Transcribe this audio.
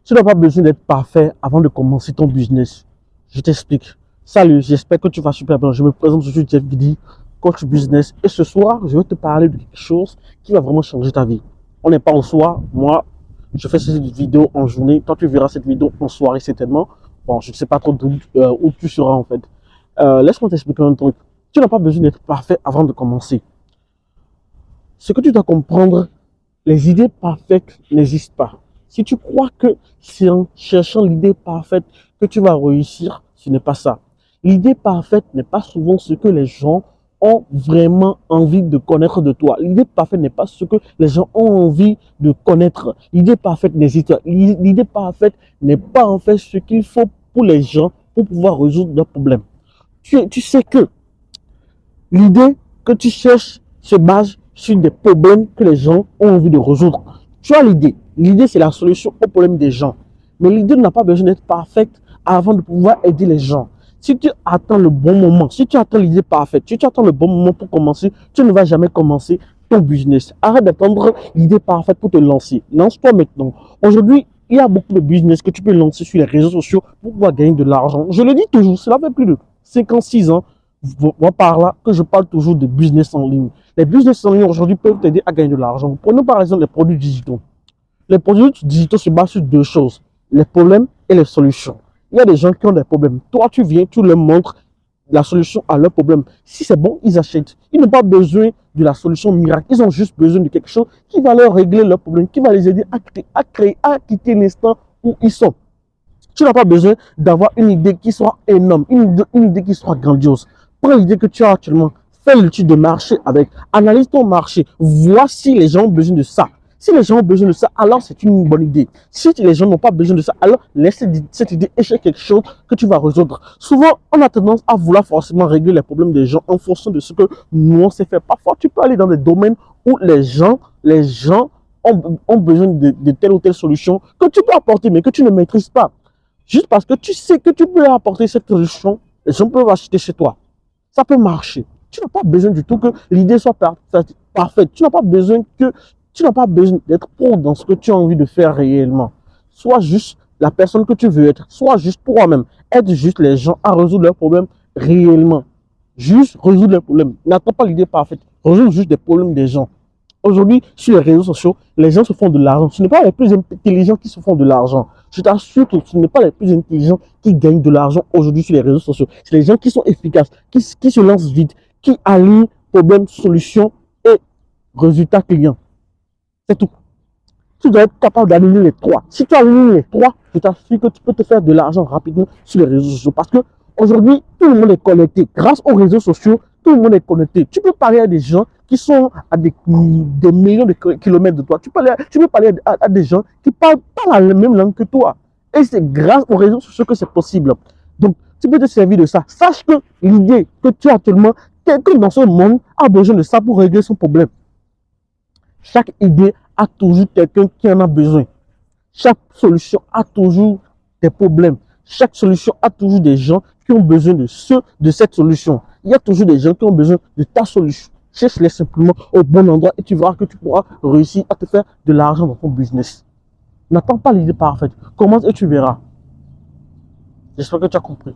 Tu n'as pas besoin d'être parfait avant de commencer ton business. Je t'explique. Salut, j'espère que tu vas super bien. Je me présente, je suis Jeff Guidi, coach business. Et ce soir, je vais te parler de quelque chose qui va vraiment changer ta vie. On n'est pas en soir. Moi, je fais cette vidéo en journée. Toi, tu verras cette vidéo en soirée certainement. Bon, je ne sais pas trop où tu seras en fait. Laisse-moi t'expliquer un truc. Tu n'as pas besoin d'être parfait avant de commencer. Ce que tu dois comprendre, les idées parfaites n'existent pas. Si tu crois que c'est en cherchant l'idée parfaite que tu vas réussir, ce n'est pas ça. L'idée parfaite n'est pas souvent ce que les gens ont vraiment envie de connaître de toi. L'idée parfaite n'est pas ce que les gens ont envie de connaître. L'idée parfaite n'existe pas. L'idée parfaite n'est pas en fait ce qu'il faut pour les gens pour pouvoir résoudre leurs problèmes. Tu sais que l'idée que tu cherches se base sur des problèmes que les gens ont envie de résoudre. Tu as l'idée. L'idée, c'est la solution aux problèmes des gens. Mais l'idée n'a pas besoin d'être parfaite avant de pouvoir aider les gens. Si tu attends le bon moment, si tu attends l'idée parfaite, si tu attends le bon moment pour commencer, tu ne vas jamais commencer ton business. Arrête d'attendre l'idée parfaite pour te lancer. Lance-toi maintenant. Aujourd'hui, il y a beaucoup de business que tu peux lancer sur les réseaux sociaux pour pouvoir gagner de l'argent. Je le dis toujours, cela fait plus de 56 ans moi par là que je parle toujours de business en ligne. Les business en ligne aujourd'hui peuvent t'aider à gagner de l'argent. Prenons par exemple les produits digitaux. Les produits digitaux se basent sur deux choses, les problèmes et les solutions. Il y a des gens qui ont des problèmes. Toi, tu viens, tu leur montres la solution à leurs problèmes. Si c'est bon, ils achètent. Ils n'ont pas besoin de la solution miracle. Ils ont juste besoin de quelque chose qui va leur régler leurs problèmes, qui va les aider à quitter l'instant où ils sont. Tu n'as pas besoin d'avoir une idée qui soit énorme, une idée qui soit grandiose. Prends l'idée que tu as actuellement, fais l'étude de marché avec, analyse ton marché, vois si les gens ont besoin de ça. Si les gens ont besoin de ça, alors c'est une bonne idée. Si les gens n'ont pas besoin de ça, alors laisse cette idée échec quelque chose que tu vas résoudre. Souvent, on a tendance à vouloir forcément régler les problèmes des gens en fonction de ce que nous on sait faire. Parfois, tu peux aller dans des domaines où les gens ont besoin de telle ou telle solution que tu peux apporter, mais que tu ne maîtrises pas. Juste parce que tu sais que tu peux apporter cette solution, les gens peuvent acheter chez toi. Ça peut marcher. Tu n'as pas besoin du tout que l'idée soit parfaite. Tu n'as pas besoin d'être pro dans ce que tu as envie de faire réellement. Sois juste la personne que tu veux être. Sois juste toi-même. Aide juste les gens à résoudre leurs problèmes réellement. Juste résoudre les problèmes. N'attends pas l'idée parfaite. Résoudre juste des problèmes des gens. Aujourd'hui, sur les réseaux sociaux, les gens se font de l'argent. Ce n'est pas les plus intelligents qui se font de l'argent. Je t'assure que ce n'est pas les plus intelligents qui gagnent de l'argent aujourd'hui sur les réseaux sociaux. C'est les gens qui sont efficaces, qui se lancent vite, qui allient problème, solution et résultat client. C'est tout. Tu dois être capable d'aligner les trois. Si tu alignes les trois, je t'assure que tu peux te faire de l'argent rapidement sur les réseaux sociaux. Parce que aujourd'hui, tout le monde est connecté. Grâce aux réseaux sociaux, tout le monde est connecté. Tu peux parler à des gens qui sont à des millions de kilomètres de toi. Tu peux parler à des gens qui parlent pas la même langue que toi. Et c'est grâce aux réseaux sociaux que c'est possible. Donc, tu peux te servir de ça. Sache que l'idée que tu as actuellement, quelqu'un dans ce monde a besoin de ça pour régler son problème. Chaque idée a toujours quelqu'un qui en a besoin. Chaque solution a toujours des problèmes. Chaque solution a toujours des gens qui ont besoin de cette solution. Il y a toujours des gens qui ont besoin de ta solution. Cherche-les simplement au bon endroit et tu verras que tu pourras réussir à te faire de l'argent dans ton business. N'attends pas l'idée parfaite. Commence et tu verras. J'espère que tu as compris.